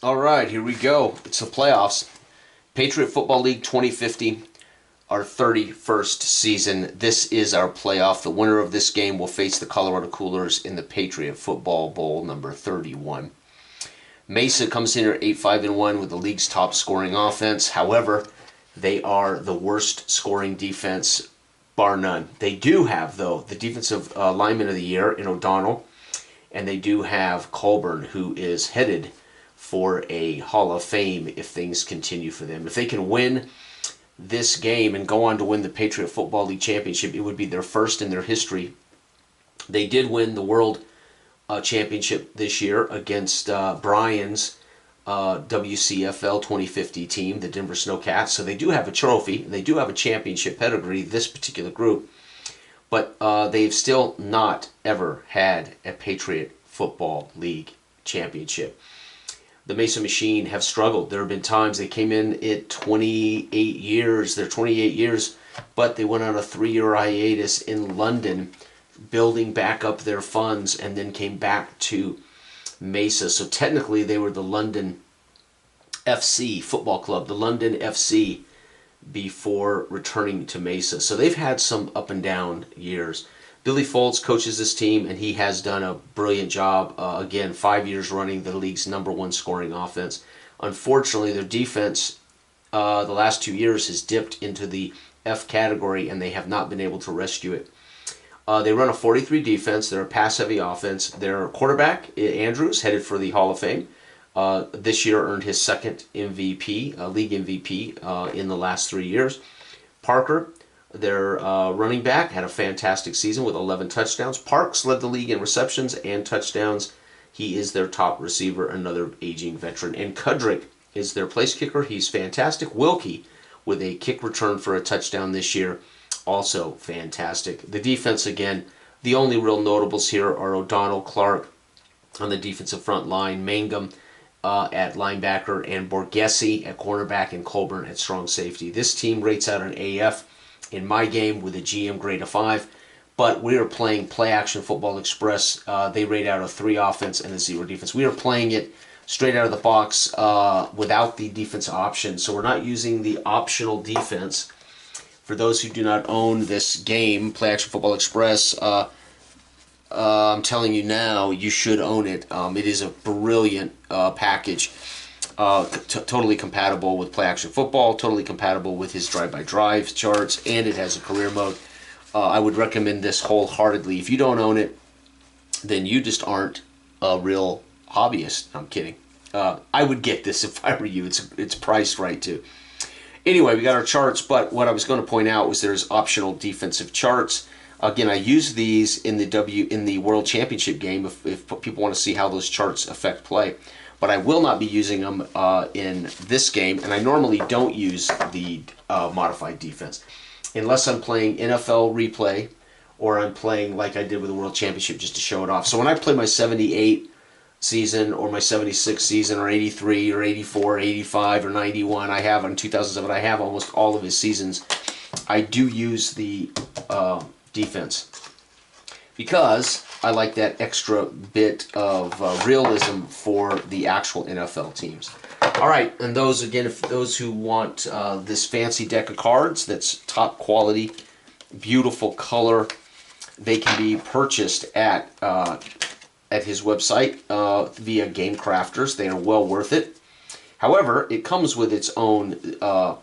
All right, here we go. It's the playoffs. Patriot Football League 2050, our 31st season. This is our playoff. The winner of this game will face the Colorado Coolers in the Patriot Football Bowl number 31. Mesa comes in at 8-5-1 with the league's top scoring offense. However, they are the worst scoring defense, bar none. They do have, though, the defensive lineman of the year in O'Donnell, and they do have Colburn, who is headed for a Hall of Fame if things continue for them. If they can win this game and go on to win the Patriot Football League Championship, it would be their first in their history. They did win the World Championship this year against Brian's WCFL 2050 team, the Denver Snowcats. So they do have a trophy. They do have a championship pedigree, this particular group. But they've still not ever had a Patriot Football League championship. The Mesa Machine have struggled. There have been times they came in at 28 years. They're 28 years, but they went on a 3-year hiatus in London, building back up their funds, and then came back to Mesa. So technically they were the London FC Football Club, the London FC, before returning to Mesa. So they've had some up and down years. Billy Foltz coaches this team, and he has done a brilliant job. Again, 5 years running the league's #1 scoring offense. Unfortunately, their defense the last 2 years has dipped into the F category, and they have not been able to rescue it. They run a 43 defense. They're a pass-heavy offense. Their quarterback, Andrews, headed for the Hall of Fame. This year earned his second MVP, league MVP, in the last 3 years. Parker, their running back, had a fantastic season with 11 touchdowns. Parks led the league in receptions and touchdowns. He is their top receiver, another aging veteran. And Kudrick is their place kicker. He's fantastic. Wilkie, with a kick return for a touchdown this year, also fantastic. The defense, again, the only real notables here are O'Donnell, Clark on the defensive front line, Mangum at linebacker, and Borghese at cornerback, and Colburn at strong safety. This team rates out an AF in my game with a GM grade of 5, but we are playing Play Action Football Express. They rate out a 3 offense and a 0 defense. We are playing it straight out of the box without the defense option, so we're not using the optional defense. For those who do not own this game, Play Action Football Express, I'm telling you now, you should own it. It is a brilliant package. Totally compatible with Play Action Football, totally compatible with his drive-by-drive charts, and it has a career mode. I would recommend this wholeheartedly. If you don't own it, then you just aren't a real hobbyist. I'm kidding. I would get this if I were you. It's priced right too. Anyway, we got our charts, but what I was going to point out was there's optional defensive charts. Again, I use these in the World Championship game if people want to see how those charts affect play. But I will not be using them in this game, and I normally don't use the modified defense unless I'm playing NFL replay or I'm playing like I did with the World Championship just to show it off. So when I play my 78 season or my 76 season or 83 or 84, 85 or 91, I have on 2007, I have almost all of his seasons. I do use the defense because I like that extra bit of realism for the actual NFL teams. All right, and those, again, if those who want this fancy deck of cards that's top quality, beautiful color, they can be purchased at his website via Game Crafters. They are well worth it. However, it comes with its own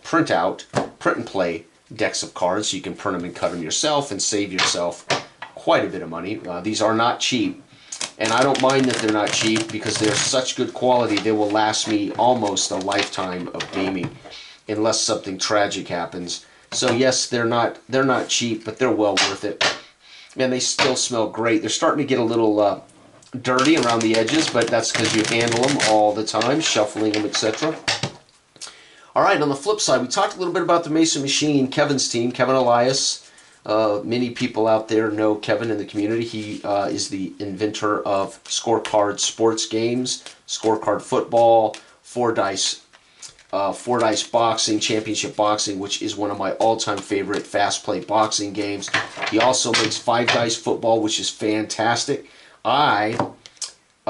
print and play decks of cards, so you can print them and cut them yourself and save yourself quite a bit of money. These are not cheap, and I don't mind that they're not cheap because they're such good quality they will last me almost a lifetime of gaming unless something tragic happens. So yes, they're not cheap, but they're well worth it. And they still smell great. They're starting to get a little dirty around the edges, but that's because you handle them all the time, shuffling them, etc. All right, on the flip side, we talked a little bit about the Mesa Machine, Kevin's team, Kevin Elias. Many people out there know Kevin in the community. He is the inventor of scorecard sports games, scorecard football, four dice boxing, championship boxing, which is one of my all-time favorite fast play boxing games. He also makes 5 dice football, which is fantastic. I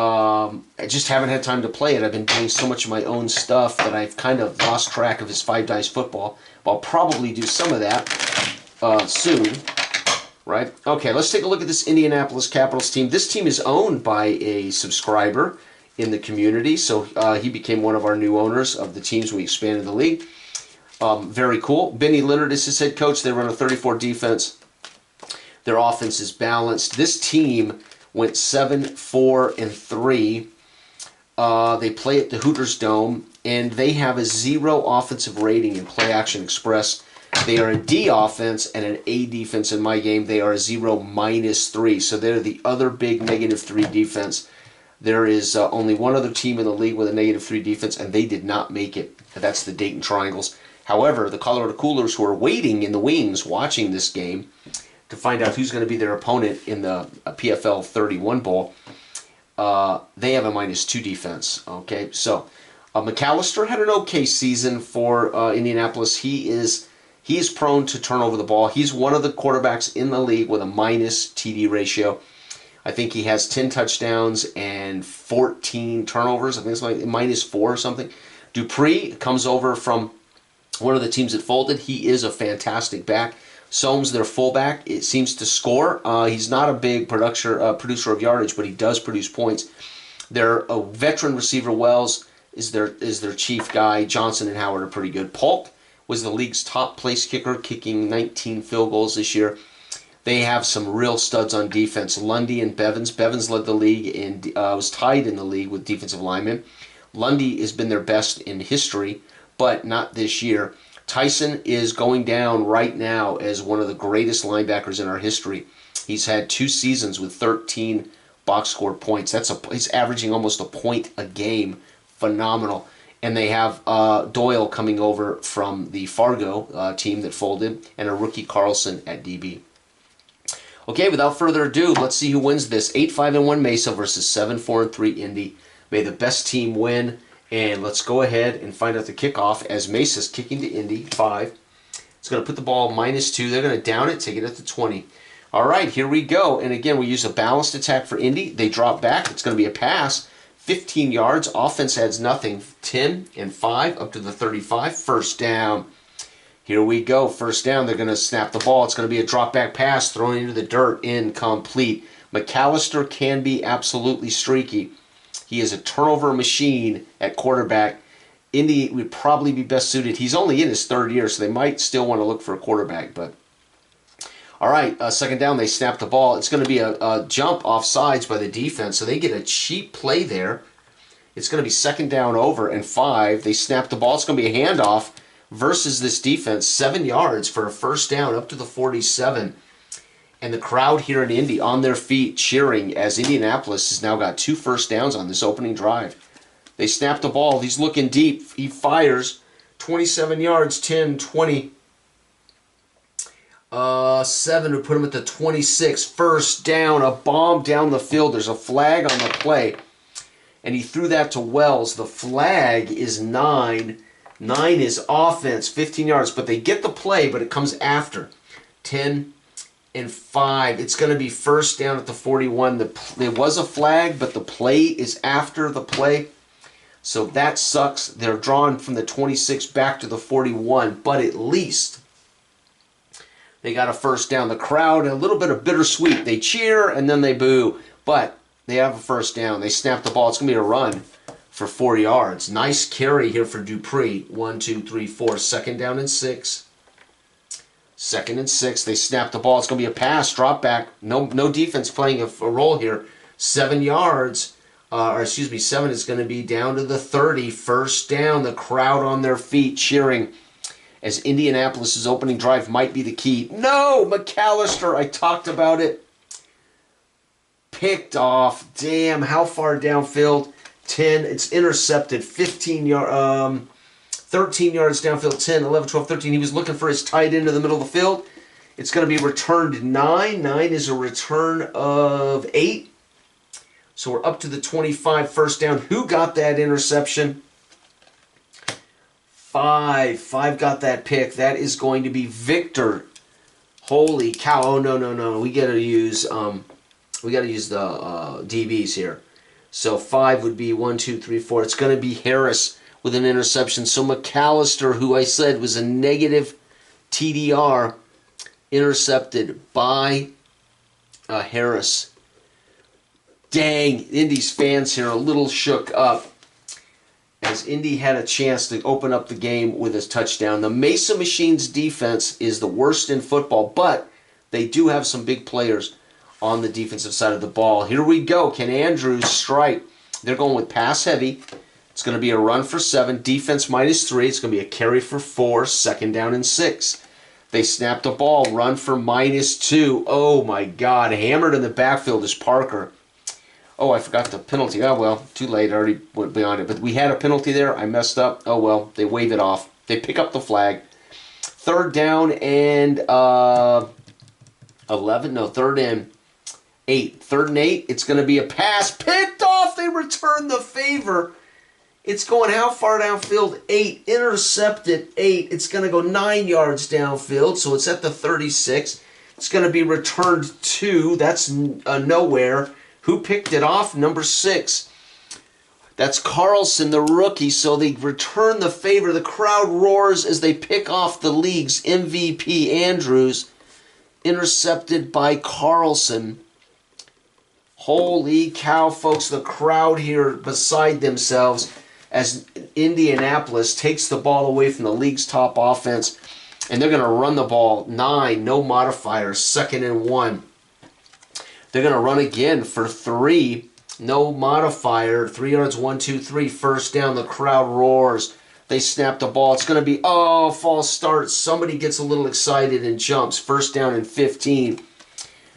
I just haven't had time to play it. I've been doing so much of my own stuff that I've kind of lost track of his 5-dice football. But I'll probably do some of that soon. Right? Okay, let's take a look at this Indianapolis Capitals team. This team is owned by a subscriber in the community, so he became one of our new owners of the teams we expanded the league. Very cool. Benny Leonard is his head coach. They run a 34 defense. Their offense is balanced. This team went 7-4-3. They play at the Hooters Dome, and they have a 0 offensive rating in Play Action Express. They are a D offense and an A defense in my game. They are a 0-3. So they're the other big -3 defense. There is only one other team in the league with a -3 defense, and they did not make it. That's the Dayton Triangles. However, the Colorado Coolers, who are waiting in the wings watching this game to find out who's going to be their opponent in the PFL 31 Bowl, they have a -2 defense. Okay, so McAllister had an okay season for Indianapolis. He is prone to turn over the ball. He's one of the quarterbacks in the league with a minus TD ratio. I think he has 10 touchdowns and 14 turnovers. I think it's like -4 or something. Dupree comes over from one of the teams that folded. He is a fantastic back. Soames, their fullback, it seems to score. He's not a big producer of yardage, but he does produce points. Their veteran receiver Wells is their chief guy. Johnson and Howard are pretty good. Polk was the league's top place kicker, kicking 19 field goals this year. They have some real studs on defense. Lundy and Bevins. Bevins led the league and was tied in the league with defensive linemen. Lundy has been their best in history, but not this year. Tyson is going down right now as one of the greatest linebackers in our history. He's had 2 seasons with 13 box score points. He's averaging almost a point a game. Phenomenal. And they have Doyle coming over from the Fargo team that folded, and a rookie Carlson at DB. Okay, without further ado, let's see who wins this. 8-5-1 Mesa versus 7-4-3 Indy. May the best team win. And let's go ahead and find out the kickoff as Mesa's kicking to Indy, 5. It's going to put the ball -2. They're going to down it, take it at the 20. All right, here we go. And again, we use a balanced attack for Indy. They drop back. It's going to be a pass. 15 yards. Offense adds nothing. 10 and 5 up to the 35. First down. Here we go. First down. They're going to snap the ball. It's going to be a drop back pass thrown into the dirt. Incomplete. McAllister can be absolutely streaky. He is a turnover machine at quarterback. Indy would probably be best suited. He's only in his 3rd year, so they might still want to look for a quarterback. But all right, second down, they snap the ball. It's going to be a jump off sides by the defense, so they get a cheap play there. It's going to be second down over and 5. They snap the ball. It's going to be a handoff versus this defense. 7 yards for a first down up to the 47. And the crowd here in Indy on their feet cheering as Indianapolis has now got 2 first downs on this opening drive. They snap the ball. He's looking deep. He fires. 27 yards, 10, 20. 7 would put him at the 26. First down, a bomb down the field. There's a flag on the play. And he threw that to Wells. The flag is 9. 9 is offense, 15 yards. But they get the play, but it comes after. 10 and 5. It's going to be first down at the 41. There was a flag, but the play is after the play. So that sucks. They're drawn from the 26 back to the 41, but at least they got a first down. The crowd, a little bit of bittersweet. They cheer and then they boo, but they have a first down. They snap the ball. It's going to be a run for 4 yards. Nice carry here for Dupree. 1, 2, 3, 4. Second down and 6. Second and 6. They snap the ball. It's going to be a pass, drop back. No defense playing a role here. 7 yards. 7 is going to be down to the 30. First down. The crowd on their feet cheering as Indianapolis' opening drive might be the key. No! McAllister, I talked about it. Picked off. Damn, how far downfield? 10. It's intercepted. 15 yards. 13 yards downfield, 10, 11, 12, 13. He was looking for his tight end in the middle of the field. It's going to be returned 9. 9 is a return of 8. So we're up to the 25, first down. Who got that interception? 5. 5 got that pick. That is going to be Victor. Holy cow. Oh, no. We got to use the DBs here. So 5 would be 1, 2, 3, 4. It's going to be Harris with an interception. So McAllister, who I said was a negative TDR, intercepted by Harris. Dang, Indy's fans here are a little shook up as Indy had a chance to open up the game with his touchdown. The Mesa Machines defense is the worst in football, but they do have some big players on the defensive side of the ball. Here we go. Can Andrews strike? They're going with pass heavy. It's going to be a run for 7. Defense -3. It's going to be a carry for 4. 2nd down and 6. They snap the ball. Run for -2. Oh, my God. Hammered in the backfield is Parker. Oh, I forgot the penalty. Oh, well, too late. I already went beyond it. But we had a penalty there. I messed up. Oh, well, they wave it off. They pick up the flag. 3rd down and 11. No, 3rd and 8. 3rd and 8. It's going to be a pass. Picked off. They return the favor. It's going how far downfield? 8. Intercepted 8. It's going to go 9 yards downfield. So it's at the 36. It's going to be returned 2. That's nowhere. Who picked it off? Number 6. That's Carlson, the rookie. So they return the favor. The crowd roars as they pick off the league's MVP, Andrews. Intercepted by Carlson. Holy cow, folks. The crowd here beside themselves as Indianapolis takes the ball away from the league's top offense. And they're going to run the ball. 9, no modifiers. 2nd and 1. They're going to run again for 3. No modifier. 3 yards, 1, 2, 3. 1st down. The crowd roars. They snap the ball. It's going to be, oh, false start. Somebody gets a little excited and jumps. 1st down and 15.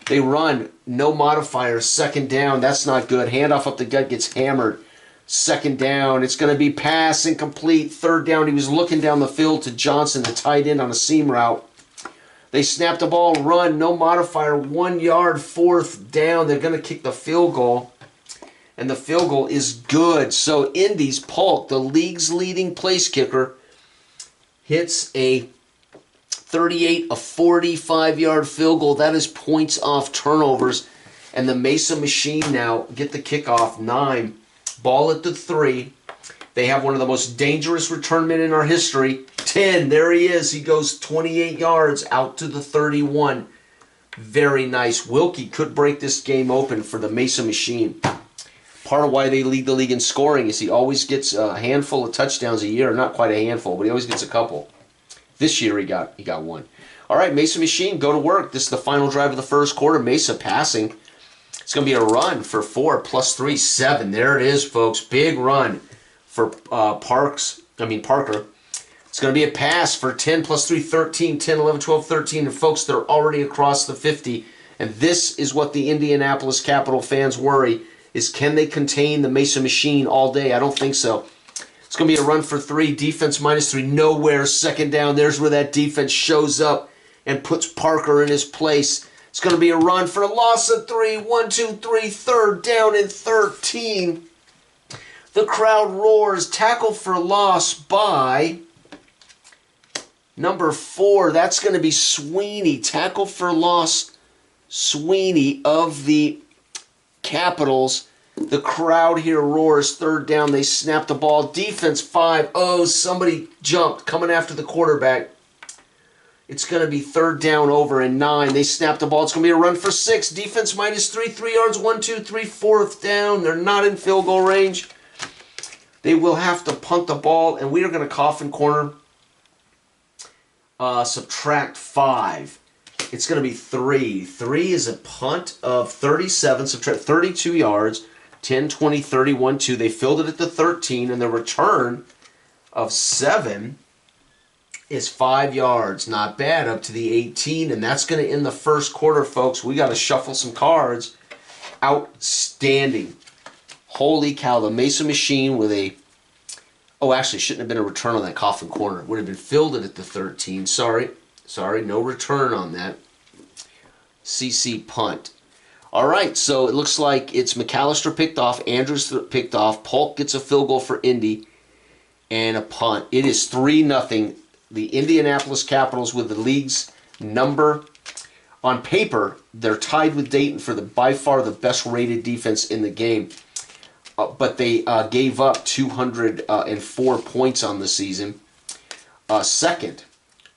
They run. No modifier. 2nd down. That's not good. Handoff up the gut gets hammered. 2nd down. It's going to be pass incomplete. 3rd down. He was looking down the field to Johnson, the tight end on a seam route. They snap the ball, run, no modifier, 1 yard, 4th down. They're going to kick the field goal, and the field goal is good. So Indy's Polk, the league's leading place kicker, hits a 38, a 45-yard field goal. That is points off turnovers, and the Mesa Machine now get the kickoff, 9. Ball at the 3. They have one of the most dangerous return men in our history. 10, there he is. He goes 28 yards out to the 31. Very nice. Wilkie could break this game open for the Mesa Machine. Part of why they lead the league in scoring is he always gets a handful of touchdowns a year. Not quite a handful, but he always gets a couple. This year he got 1. All right, Mesa Machine, go to work. This is the final drive of the 1st quarter. Mesa passing. It's going to be a run for 4 plus 3, 7. There it is, folks. Big run for Parker. It's going to be a pass for 10 plus 3, 13, 10, 11, 12, 13. And folks, they're already across the 50. And this is what the Indianapolis Capital fans worry, is can they contain the Mesa Machine all day? I don't think so. It's going to be a run for 3, defense -3, nowhere, 2nd down. There's where that defense shows up and puts Parker in his place. It's going to be a run for a loss of 3, 1, 2, 3, 3rd down and 13. The crowd roars. Tackle for loss by number 4. That's going to be Sweeney. Tackle for loss, Sweeney of the Capitals. The crowd here roars. 3rd down. They snap the ball. Defense 5. Oh, somebody jumped coming after the quarterback. It's going to be 3rd down over and 9. They snap the ball. It's going to be a run for 6. Defense -3. 3 yards. 1, 2, 3. 4th down. They're not in field goal range. They will have to punt the ball, and we are going to coffin corner. Subtract 5. It's going to be 3. 3 is a punt of 37. Subtract 32 yards. 10, 20, 31, 2. They filled it at the 13, and the return of 7 is 5 yards. Not bad, up to the 18, and that's going to end the 1st quarter, folks. We got to shuffle some cards. Outstanding. Holy cow, the Mesa Machine with a... Oh, actually, shouldn't have been a return on that coffin corner. It would have been filled at the 13. Sorry, no return on that. CC punt. All right, so it looks like it's McAllister picked off, Andrews picked off, Polk gets a field goal for Indy, and a punt. It is 3-0. The Indianapolis Capitals with the league's number. On paper, they're tied with Dayton for by far the best rated defense in the game. but they gave up 204 points on the season. Second,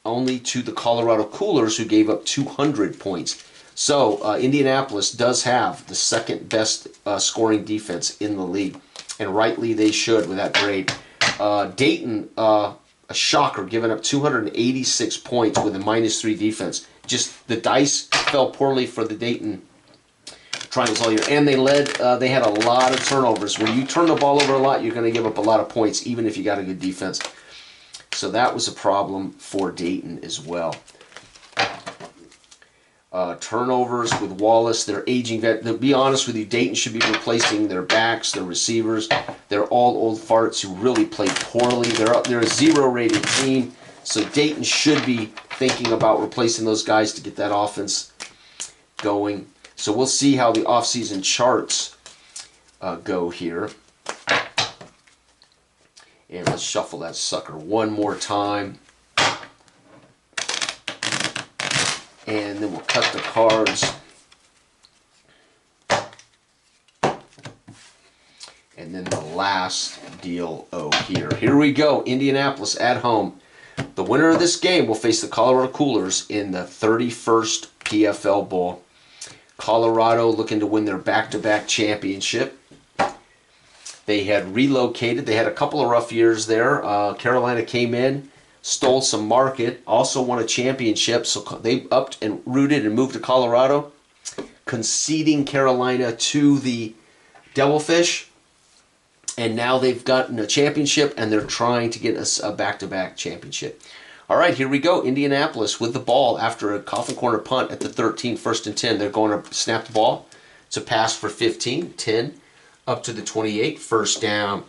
only to the Colorado Coolers, who gave up 200 points. So Indianapolis does have the second best scoring defense in the league, and rightly they should with that grade. Dayton, a shocker, giving up 286 points with a -3 defense. Just the dice fell poorly for the Dayton Triangles all year, and they had a lot of turnovers. When you turn the ball over a lot, you're going to give up a lot of points, even if you got a good defense. So that was a problem for Dayton as well. Turnovers with Wallace, they're aging vet. To be honest with you, Dayton should be replacing their backs, their receivers. They're all old farts who really played poorly. They're a 0-rated team, so Dayton should be thinking about replacing those guys to get that offense going. So we'll see how the offseason charts go here. And let's shuffle that sucker one more time. And then we'll cut the cards. And then the last deal here. Here we go. Indianapolis at home. The winner of this game will face the Colorado Coolers in the 31st PFL Bowl. Colorado looking to win their back-to-back championship. They had relocated. They had a couple of rough years there. Carolina came in, stole some market, also won a championship. So they upped and rooted and moved to Colorado, conceding Carolina to the Devilfish. And now they've gotten a championship, and they're trying to get a back-to-back championship. All right, here we go. Indianapolis with the ball after a coffin corner punt at the 13, 1st and 10. They're going to snap the ball. It's a pass for 15, 10, up to the 28, 1st down.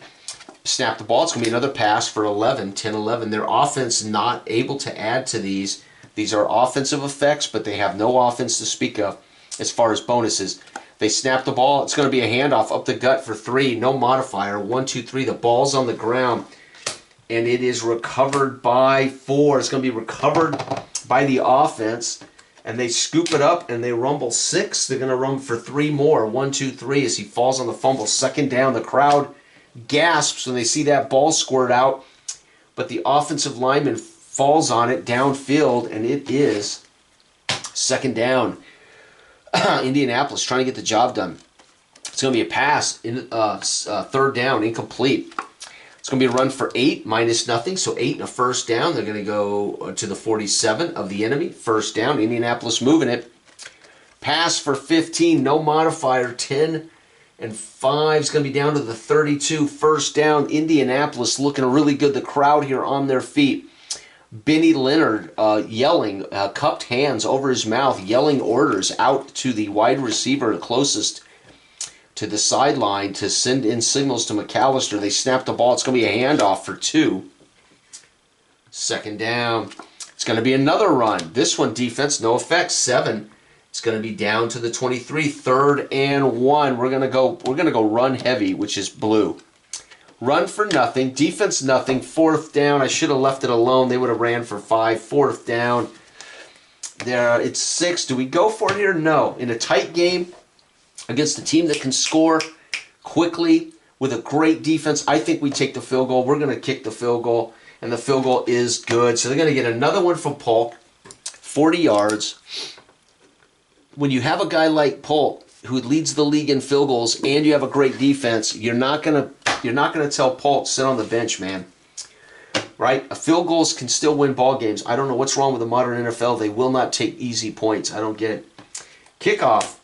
Snap the ball. It's going to be another pass for 11, 10, 11. Their offense not able to add to these. These are offensive effects, but they have no offense to speak of as far as bonuses. They snap the ball. It's going to be a handoff up the gut for 3. No modifier. 1, 2, 3. The ball's on the ground. And it is recovered by 4. It's going to be recovered by the offense. And they scoop it up and they rumble 6. They're going to run for 3 more. 1, 2, 3 as he falls on the fumble. 2nd down. The crowd gasps when they see that ball squirt out. But the offensive lineman falls on it downfield, and it is 2nd down. Indianapolis trying to get the job done. It's going to be a pass in 3rd down, incomplete. It's going to be a run for 8, -0, so 8 and a 1st down. They're going to go to the 47 of the enemy. 1st down, Indianapolis moving it. Pass for 15, no modifier, 10 and 5 is going to be down to the 32. 1st down, Indianapolis looking really good. The crowd here on their feet. Benny Leonard yelling, cupped hands over his mouth, yelling orders out to the wide receiver closest to the sideline to send in signals to McAllister. They snap the ball. It's going to be a handoff for 2. 2nd down. It's going to be another run. This one, defense, no effect. 7. It's going to be down to the 23. 3rd and 1. We're going to go run heavy, which is blue. Run for nothing. Defense nothing. 4th down. I should have left it alone. They would have ran for 5. 4th down. There, it's 6. Do we go for it here? No. In a tight game against a team that can score quickly with a great defense, I think we take the field goal. We're going to kick the field goal, and the field goal is good. So they're going to get another one from Polk, 40 yards. When you have a guy like Polk who leads the league in field goals and you have a great defense, you're not going to tell Polk sit on the bench, man. Right? Field goals can still win ball games. I don't know what's wrong with the modern NFL. They will not take easy points. I don't get it. Kickoff.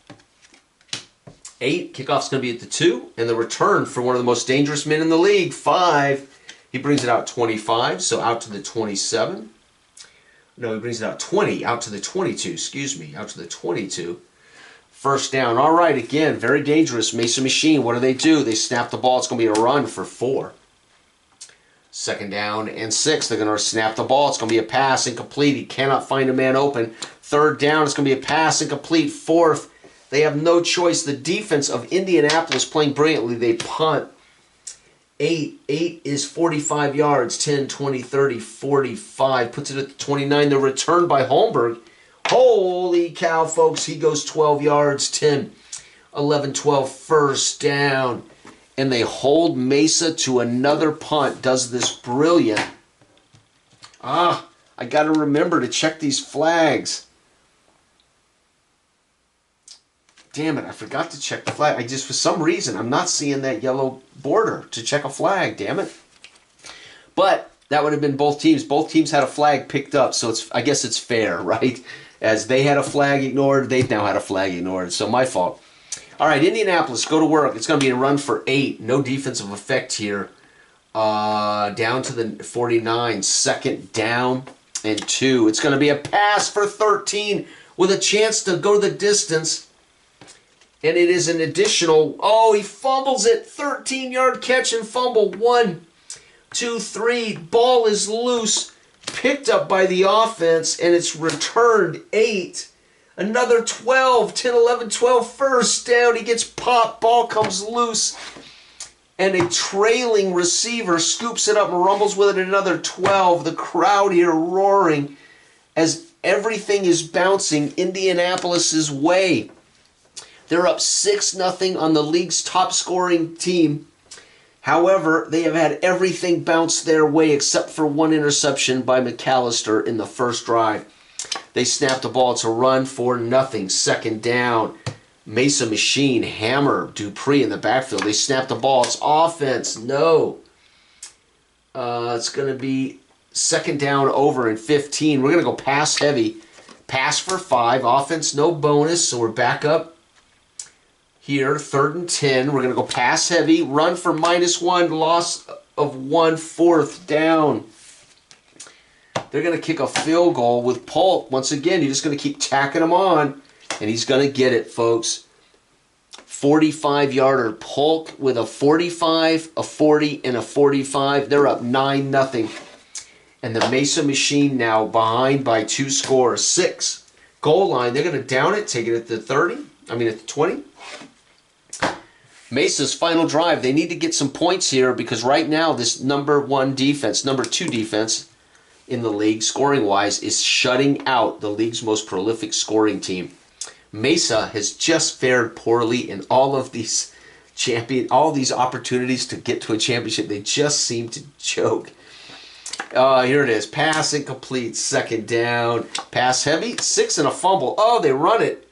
8. Kickoff's going to be at the 2. And the return for one of the most dangerous men in the league, 5. He brings it out 25, so out to the 27. No, he brings it out 20, out to the 22, excuse me, out to the 22. 1st down. All right, again, very dangerous. Mesa machine, what do? They snap the ball. It's going to be a run for 4. 2nd down and 6. They're going to snap the ball. It's going to be a pass, incomplete. He cannot find a man open. 3rd down. It's going to be a pass, incomplete. 4th. They have no choice. The defense of Indianapolis playing brilliantly. They punt. 8. 8 is 45 yards. 10, 20, 30, 45. Puts it at the 29. The return by Holmberg. Holy cow, folks. He goes 12 yards. 10, 11, 12. 1st down. and they hold Mesa to another punt. Does this brilliant. I got to remember to check these flags. Damn it, I forgot to check the flag. I just, for some reason, I'm not seeing that yellow border to check a flag, damn it. But that would have been both teams. Both teams had a flag picked up, so I guess it's fair, right? As they had a flag ignored, they've now had a flag ignored, so my fault. All right, Indianapolis, go to work. It's going to be a run for 8. No defensive effect here. Down to the 49, 2nd down and 2. It's going to be a pass for 13 with a chance to go the distance. And it is an additional, he fumbles it. 13-yard catch and fumble. 1, 2, 3. Ball is loose. Picked up by the offense, and it's returned. 8. Another 12. 10, 11, 12. First down. He gets popped. Ball comes loose. And a trailing receiver scoops it up and rumbles with it. Another 12. The crowd here roaring as everything is bouncing Indianapolis's way. They're up 6-0 on the league's top scoring team. However, they have had everything bounce their way except for one interception by McAllister in the first drive. They snap the ball. It's a run for nothing. 2nd down. Mesa machine, hammer, Dupree in the backfield. They snap the ball. It's offense. No. It's going to be 2nd down over and 15. We're going to go pass heavy. Pass for 5. Offense, no bonus. So we're back up here. 3rd and 10. We're going to go pass heavy. Run for -1. Loss of 1. 4th down. They're going to kick a field goal with Polk. Once again, you're just going to keep tacking them on. And he's going to get it, folks. 45-yarder. Polk with a 45, a 40, and a 45. They're up 9-0. And the Mesa machine now behind by 2 scores. 6. Goal line. They're going to down it, take it at the 30. At the 20. Mesa's final drive. They need to get some points here because right now this number 2 defense in the league, scoring-wise, is shutting out the league's most prolific scoring team. Mesa has just fared poorly in all of these opportunities to get to a championship. They just seem to choke. Here it is. Pass incomplete. 2nd down. Pass heavy. 6 and a fumble. They run it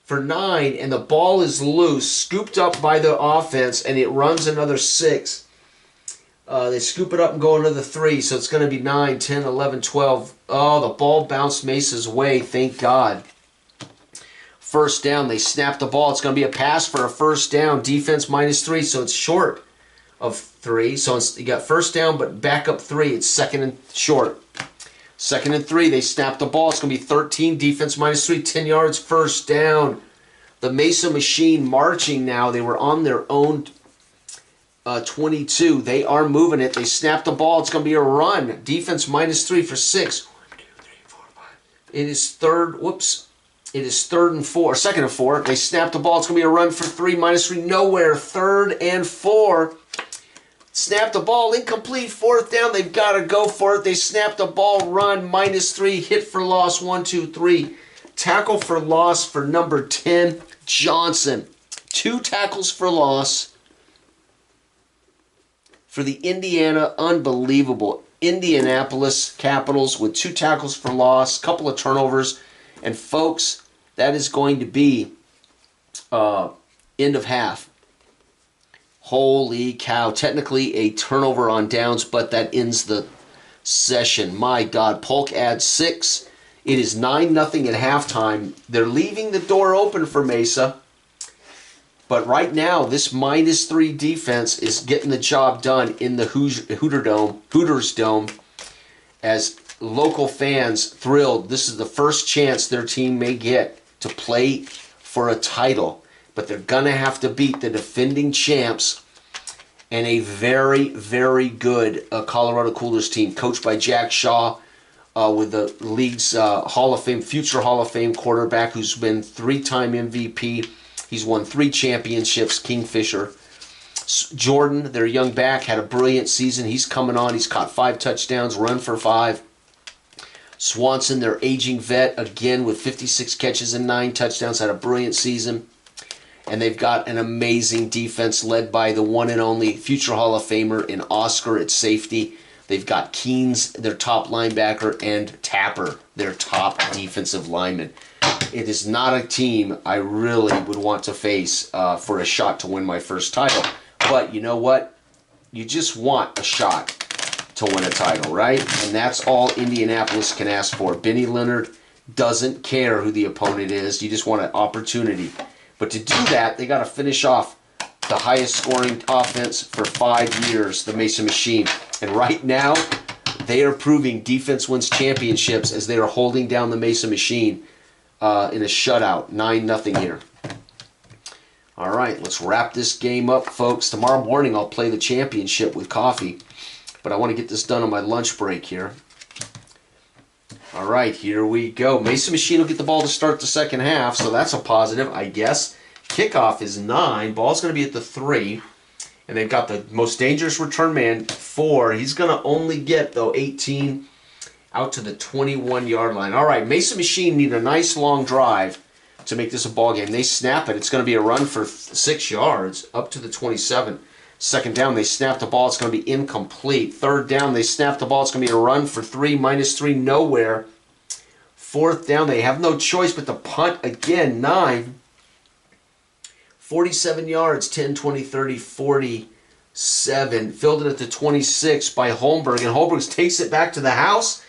for 9, and the ball is loose, scooped up by the offense, and it runs another 6. They scoop it up and go another 3, so it's going to be 9, 10, 11, 12. The ball bounced Mesa's way, thank God. 1st down, they snap the ball. It's going to be a pass for a 1st down. Defense -3, so it's short of 3. So you got 1st down, but back up 3. It's 2nd and short. 2nd and 3, they snap the ball. It's going to be 13. Defense -3, 10 yards. 1st down. The Mesa machine marching now. They were on their own 22. They are moving it. They snap the ball. It's going to be a run. Defense -3 for 6. 1, 2, 3, 4, 5. It is 3rd. Whoops. It is 3rd and 4. 2nd and 4. They snap the ball. It's going to be a run for 3. -3. Nowhere. 3rd and 4. Snap the ball. Incomplete. 4th down. They've got to go for it. They snap the ball. Run. -3. Hit for loss. 1, 2, 3. Tackle for loss for number 10, Johnson. 2 tackles for loss for the unbelievable Indianapolis Capitals with 2 tackles for loss, couple of turnovers. And folks, that is going to be end of half. Holy cow. Technically a turnover on downs, but that ends the session. My God. Polk adds 6. It is 9-0 at halftime. They're leaving the door open for Mesa. But right now, this -3 defense is getting the job done in the Hooters Dome. As local fans thrilled. This is the first chance their team may get to play for a title. But they're going to have to beat the defending champs and a very, very good Colorado Cougars team coached by Jack Shaw with the league's future Hall of Fame quarterback who's been 3-time MVP. He's won 3 championships, Kingfisher. Jordan, their young back, had a brilliant season. He's coming on. He's caught 5 touchdowns, run for 5. Swanson, their aging vet, again with 56 catches and 9 touchdowns, had a brilliant season. And they've got an amazing defense led by the one and only future Hall of Famer in Oscar at safety. They've got Keynes, their top linebacker, and Tapper, their top defensive lineman. It is not a team I really would want to face for a shot to win my first title. But you know what? You just want a shot to win a title, right? And that's all Indianapolis can ask for. Benny Leonard doesn't care who the opponent is. You just want an opportunity. But to do that, they got to finish off the highest scoring offense for 5 years, the Mesa Machine. And right now, they are proving defense wins championships as they are holding down the Mesa Machine in a shutout, 9-0 here. All right, let's wrap this game up, folks. Tomorrow morning, I'll play the championship with coffee, but I want to get this done on my lunch break here. All right, here we go. Mesa Machine will get the ball to start the second half, so that's a positive, I guess. Kickoff is 9. Ball's going to be at the 3. And they've got the most dangerous return man, 4. He's going to only get, though, 18 out to the 21-yard line. All right, Mesa Machine need a nice long drive to make this a ball game. They snap it. It's going to be a run for 6 yards up to the 27. Second down, they snap the ball. It's going to be incomplete. Third down, they snap the ball. It's going to be a run for 3, -3, nowhere. Fourth down, they have no choice but to punt again, 9. 47 yards, 10, 20, 30, 47. Filled it at the 26 by Holmberg, and Holmberg takes it back to the house.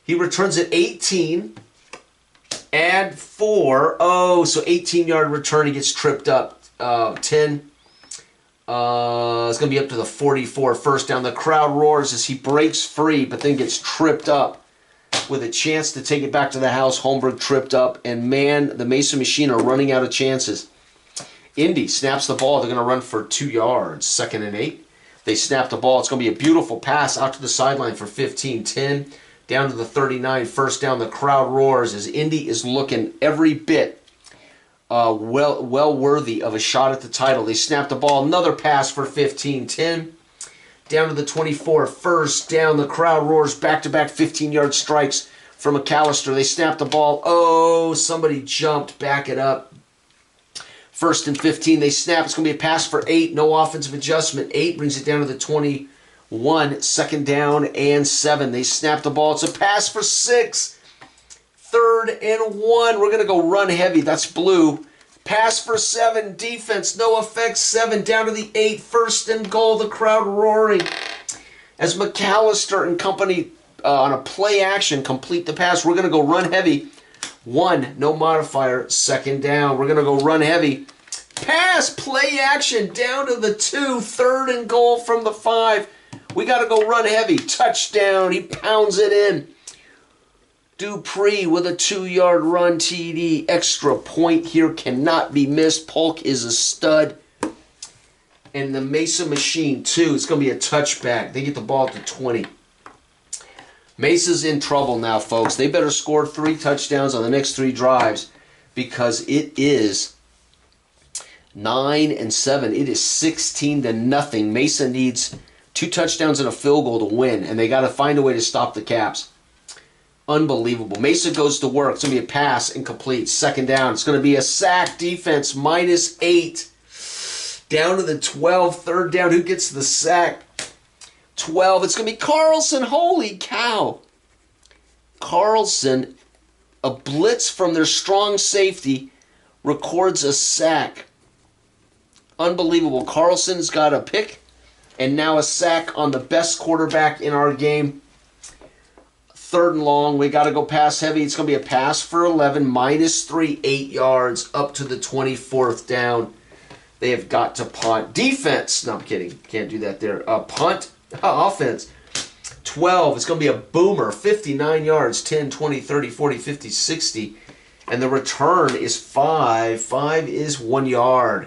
He returns it 18 and 4. Oh, so 18-yard return. He gets tripped up. 10. It's going to be up to the 44. First down. The crowd roars as he breaks free, but then gets tripped up with a chance to take it back to the house. Holmberg tripped up, and man, the Mesa Machine are running out of chances. Indy snaps the ball. They're going to run for 2 yards. 2nd and 8. They snap the ball. It's going to be a beautiful pass out to the sideline for 15. 10 down to the 39. First down. The crowd roars as Indy is looking every bit well worthy of a shot at the title. They snap the ball. Another pass for 15. 10 down to the 24. First down. The crowd roars. Back-to-back 15-yard strikes from McAllister. They snap the ball. Oh, somebody jumped. Back it up. 1st and 15, they snap. It's going to be a pass for 8. No offensive adjustment. 8 brings it down to the 21. 2nd down and 7. They snap the ball. It's a pass for 6. 3rd and 1. We're going to go run heavy. That's blue. Pass for 7. Defense, no effect. 7 down to the 8. 1st and goal. The crowd roaring as McAllister and company on a play action complete the pass. We're going to go run heavy. 1, no modifier, 2nd down. We're going to go run heavy. Pass, play action, down to the 2, 3rd and goal from the 5. We got to go run heavy. Touchdown, he pounds it in. Dupree with a 2-yard run TD. Extra point here cannot be missed. Polk is a stud. And the Mesa Machine, too. It's going to be a touchback. They get the ball at the 20. Mesa's in trouble now, folks. They better score 3 touchdowns on the next 3 drives because it is 9 and 7. It is 16-0. Mesa needs 2 touchdowns and a field goal to win, and they got to find a way to stop the Caps. Unbelievable. Mesa goes to work. It's going to be a pass, incomplete. 2nd down. It's going to be a sack. Defense, -8. Down to the 12. 3rd down. Who gets the sack? 12. It's going to be Carlson. Holy cow. Carlson, a blitz from their strong safety, records a sack. Unbelievable. Carlson's got a pick and now a sack on the best quarterback in our game. 3rd and long. We got to go pass heavy. It's going to be a pass for 11, -3, 8 yards up to the 24th down. They have got to punt. Defense. No, I'm kidding. Can't do that there. Punt. Offense. 12. It's going to be a boomer. 59 yards. 10, 20, 30, 40, 50, 60. And the return is 5. 5 is 1 yard.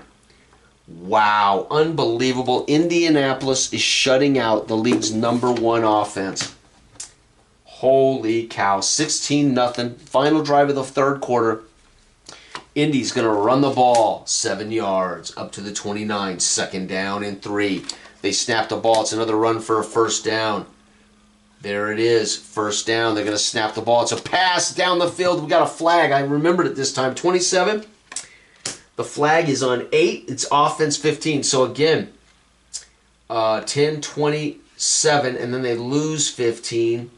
Wow. Unbelievable. Indianapolis is shutting out the league's #1 offense. Holy cow. 16-0. Final drive of the 3rd quarter. Indy's going to run the ball 7 yards up to the 29. 2nd down and 3. They snap the ball. It's another run for a 1st down. There it is. 1st down. They're going to snap the ball. It's a pass down the field. We got a flag. I remembered it this time. 27. The flag is on 8. It's offense 15. So again, 10-27, and then they lose 15.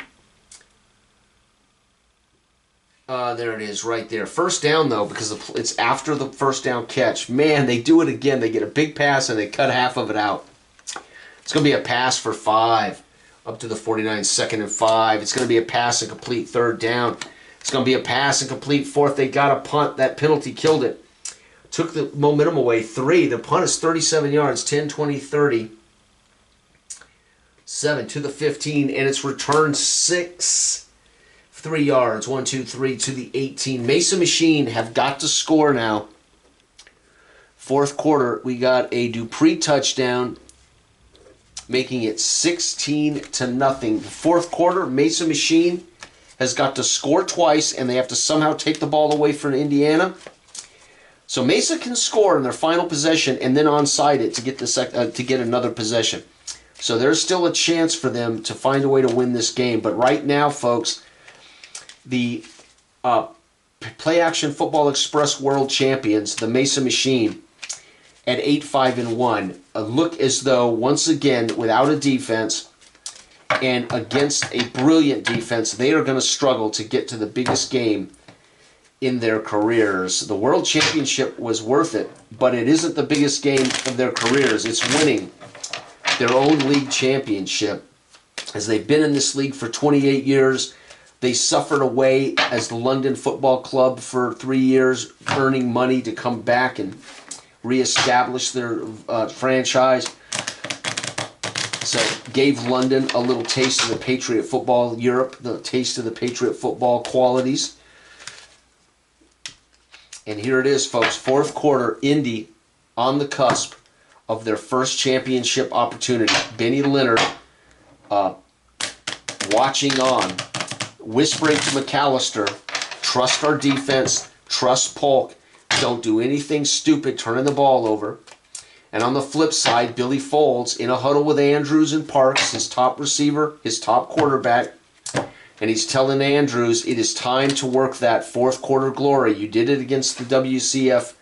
There it is right there. First down, though, because it's after the first down catch. Man, they do it again. They get a big pass, and they cut half of it out. It's going to be a pass for 5 up to the 49, 2nd and 5. It's going to be a pass and complete 3rd down. It's going to be a pass and complete 4th. They got a punt. That penalty killed it. Took the momentum away. 3. The punt is 37 yards. 10, 20, 30. 7 to the 15, and it's returned 6. 3 yards. 1, 2, 3 to the 18. Mesa Machine have got to score now. 4th quarter, we got a Dupree touchdown, making it 16-0. The 4th quarter, Mesa Machine has got to score twice, and they have to somehow take the ball away from Indiana. So Mesa can score in their final possession and then onside it to get to get another possession. So there's still a chance for them to find a way to win this game. But right now, folks, the Play Action Football Express World Champions, the Mesa Machine, at 8-5-1, look as though, once again, without a defense and against a brilliant defense, they are going to struggle to get to the biggest game in their careers. The World Championship was worth it, but it isn't the biggest game of their careers. It's winning their own league championship. As they've been in this league for 28 years, they suffered away as the London Football Club for 3 years, earning money to come back and reestablish their franchise. So gave London a little taste of the Patriot football, Europe, the taste of the Patriot football qualities. And here it is, folks. 4th quarter, Indy on the cusp of their first championship opportunity. Benny Leonard watching on, whispering to McAllister, trust our defense, trust Polk, don't do anything stupid turning the ball over. And on the flip side, Billy Folds in a huddle with Andrews and Parks, his top receiver, his top quarterback, and he's telling Andrews, it is time to work that 4th quarter glory. You did it against the WCF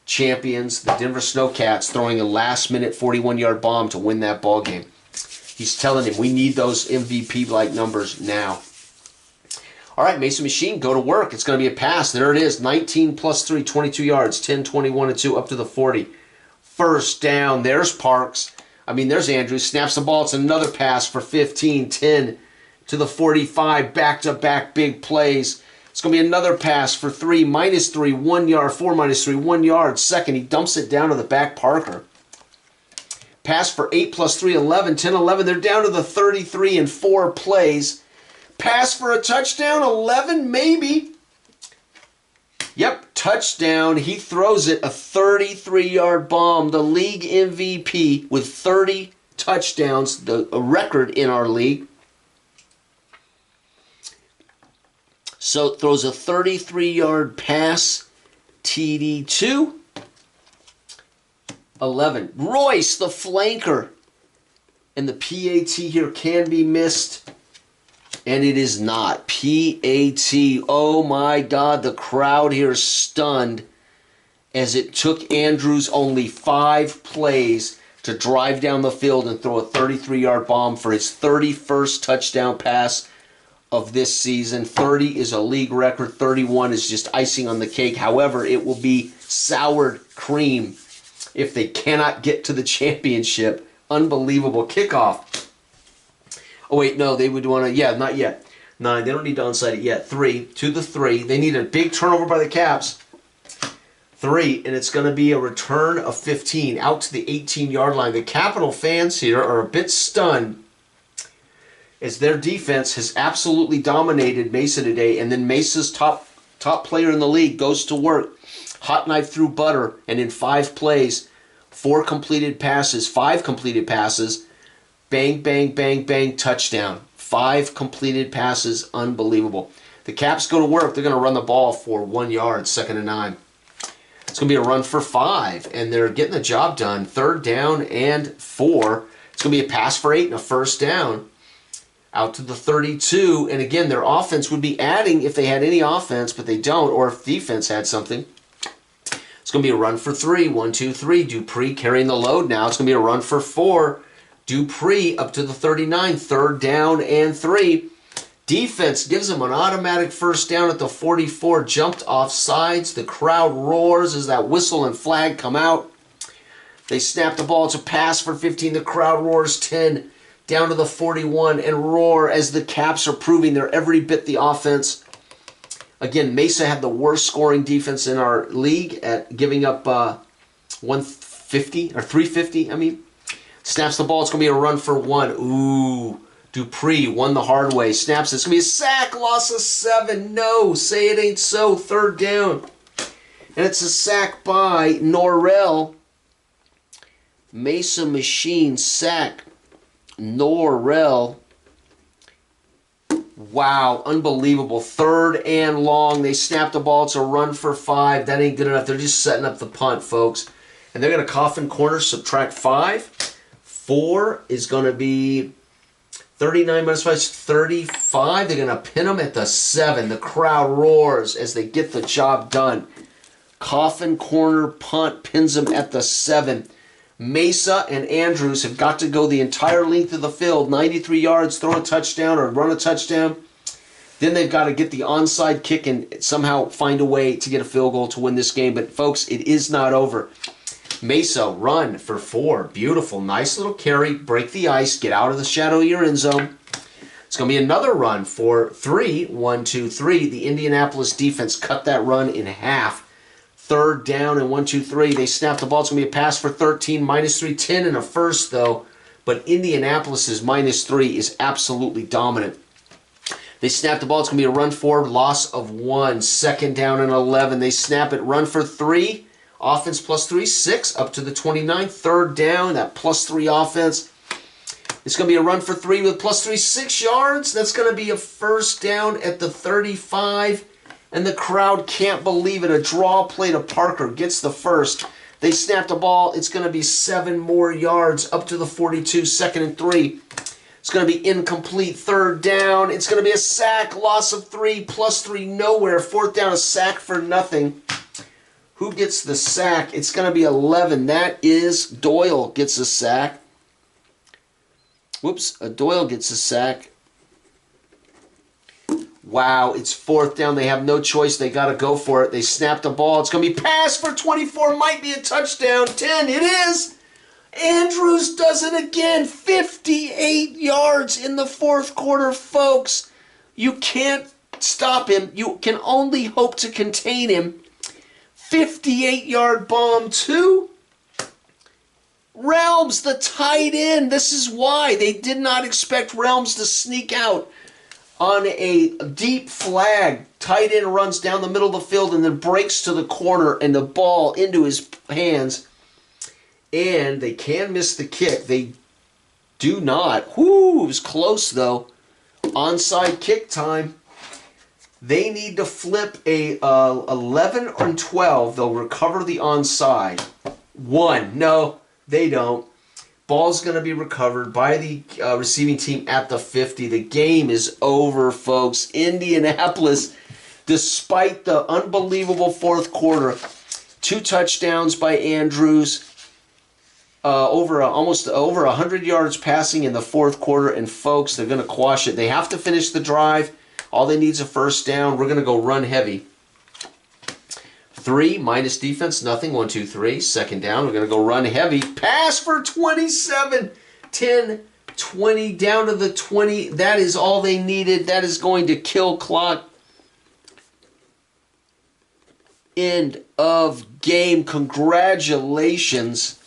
champions, the Denver Snowcats, throwing a last-minute 41-yard bomb to win that ball game. He's telling him, we need those MVP-like numbers now. All right, Mesa Machine, go to work. It's going to be a pass. There it is, 19 plus 3, 22 yards, 10, 21, and 2, up to the 40. First down, there's Parks. There's Andrews, snaps the ball. It's another pass for 15, 10 to the 45, back-to-back big plays. It's going to be another pass for 3, minus 3, 1 yard, 4 minus 3, 1 yard. Second, he dumps it down to the back Parker. Pass for 8 plus 3, 11, 10, 11. They're down to the 33 and 4 plays. Pass for a touchdown, 11, maybe. Yep, touchdown. He throws it, a 33-yard bomb. The league MVP with 30 touchdowns, a record in our league. So throws a 33-yard pass, TD 2. 11. Royce, the flanker. And the PAT here can be missed. And it is not. PAT. Oh my God, the crowd here is stunned as it took Andrews only 5 plays to drive down the field and throw a 33-yard bomb for his 31st touchdown pass of this season. 30 is a league record. 31 is just icing on the cake. However, it will be sour cream if they cannot get to the championship. Unbelievable kickoff. Oh, wait, no, they would want to, yeah, not yet. 9, they don't need to onside it yet. 3, to the 3. They need a big turnover by the Caps. 3, and it's going to be a return of 15 out to the 18-yard line. The Capital fans here are a bit stunned as their defense has absolutely dominated Mesa today, and then Mesa's top player in the league goes to work. Hot knife through butter, and in 5 plays, 5 completed passes, bang, bang, bang, bang, touchdown. 5 completed passes, unbelievable. The Caps go to work. They're going to run the ball for 1 yard, 2nd and 9. It's going to be a run for 5, and they're getting the job done. 3rd down and 4. It's going to be a pass for 8 and a first down. Out to the 32, and again, their offense would be adding if they had any offense, but they don't, or if defense had something. It's going to be a run for 3. 1, 2, 3. Dupree carrying the load now. It's going to be a run for 4. Dupree up to the 39. 3rd down and 3. Defense gives them an automatic first down at the 44. Jumped off sides. The crowd roars as that whistle and flag come out. They snap the ball. It's a pass for 15. The crowd roars 10 down to the 41 and roar as the Caps are proving they're every bit the offense. Again, Mesa had the worst scoring defense in our league at giving up 150 or 350. I mean, snaps the ball. It's going to be a run for 1. Ooh. Dupree won the hard way. Snaps it. It's going to be a sack. Loss of 7. No. Say it ain't so. 3rd down. And it's a sack by Norrell. Mesa Machine sack. Norrell. Wow. Unbelievable. 3rd and long. They snapped the ball. It's a run for 5. That ain't good enough. They're just setting up the punt, folks. And they're going to coffin corner, subtract 5. 4 is going to be 39 minus 5 is 35. They're going to pin them at the 7. The crowd roars as they get the job done. Coffin corner punt pins them at the 7. Mesa and Andrews have got to go the entire length of the field, 93 yards, throw a touchdown or run a touchdown. Then they've got to get the onside kick and somehow find a way to get a field goal to win this game. But, folks, it is not over. Mesa, run for 4. Beautiful. Nice little carry. Break the ice. Get out of the shadow of your end zone. It's going to be another run for 3. 1, 2, 3. The Indianapolis defense cut that run in half. 3rd down and 1, 2, 3. They snap the ball. It's going to be a pass for 13. Minus 3. 10 and a first, though. But Indianapolis's minus 3 is absolutely dominant. They snap the ball. It's going to be a run for loss of 1. 2nd down and 11. They snap it. Run for 3. Offense plus 3, 6 up to the 29. 3rd down, that plus 3 offense. It's going to be a run for 3 with plus 3, 6 yards. That's going to be a first down at the 35. And the crowd can't believe it. A draw play to Parker gets the first. They snap the ball. It's going to be 7 more yards up to the 42. 2nd and 3. It's going to be incomplete. 3rd down. It's going to be a sack. Loss of 3. Plus 3 nowhere. 4th down, a sack for nothing. Who gets the sack? It's going to be 11. That is Doyle gets a sack. Whoops, Doyle gets a sack. Wow, it's 4th down. They have no choice. They got to go for it. They snap the ball. It's going to be passed for 24. Might be a touchdown. 10. It is. Andrews does it again. 58 yards in the 4th quarter, folks. You can't stop him. You can only hope to contain him. 58-yard bomb to Realms, the tight end. This is why they did not expect Realms to sneak out on a deep flag. Tight end runs down the middle of the field and then breaks to the corner and the ball into his hands. And they can miss the kick. They do not. Whoo, it was close though. Onside kick time. They need to flip a 11 or 12. They'll recover the onside. 1. No, they don't. Ball's going to be recovered by the receiving team at the 50. The game is over, folks. Indianapolis, despite the unbelievable 4th quarter, 2 touchdowns by Andrews, almost over 100 yards passing in the 4th quarter, and folks, they're going to quash it. They have to finish the drive. All they need is a first down. We're going to go run heavy. 3 minus defense, nothing. 1, 2, 3. 2nd down. We're going to go run heavy. Pass for 27. 10, 20, down to the 20. That is all they needed. That is going to kill clock. End of game. Congratulations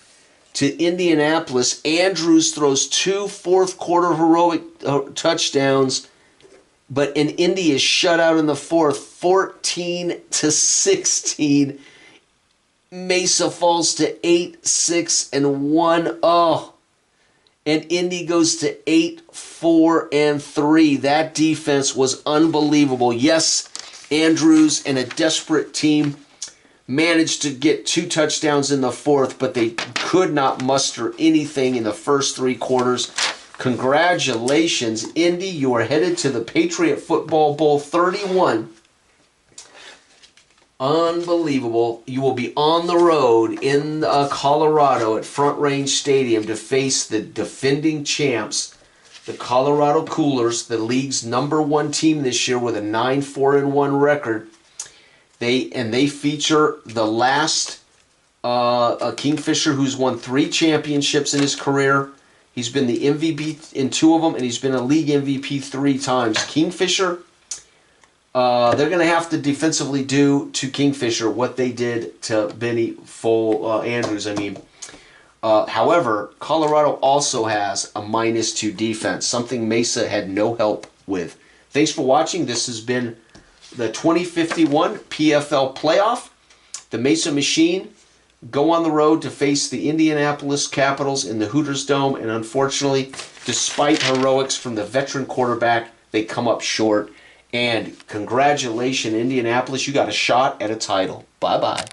to Indianapolis. Andrews throws 2 4th quarter heroic touchdowns. But in Indy is shut out in the 4th, 14-16. Mesa falls to 8-6-1. Oh, and Indy goes to 8-4-3. That defense was unbelievable. Yes, Andrews and a desperate team managed to get 2 touchdowns in the 4th, but they could not muster anything in the first 3 quarters. Congratulations, Indy. You are headed to the Patriot Football Bowl 31. Unbelievable. You will be on the road in Colorado at Front Range Stadium to face the defending champs, the Colorado Coolers, the league's #1 team this year with a 9-4-1 record. They feature the last Kingfisher who's won 3 championships in his career. He's been the MVP in 2 of them, and he's been a league MVP 3 times. Kingfisher, they're going to have to defensively do to Kingfisher what they did to Benny Andrews. However, Colorado also has a -2 defense, something Mesa had no help with. Thanks for watching. This has been the 2051 PFL playoff. The Mesa Machine go on the road to face the Indianapolis Capitals in the Hooters Dome, and unfortunately, despite heroics from the veteran quarterback, they come up short. And congratulations, Indianapolis, you got a shot at a title. Bye-bye.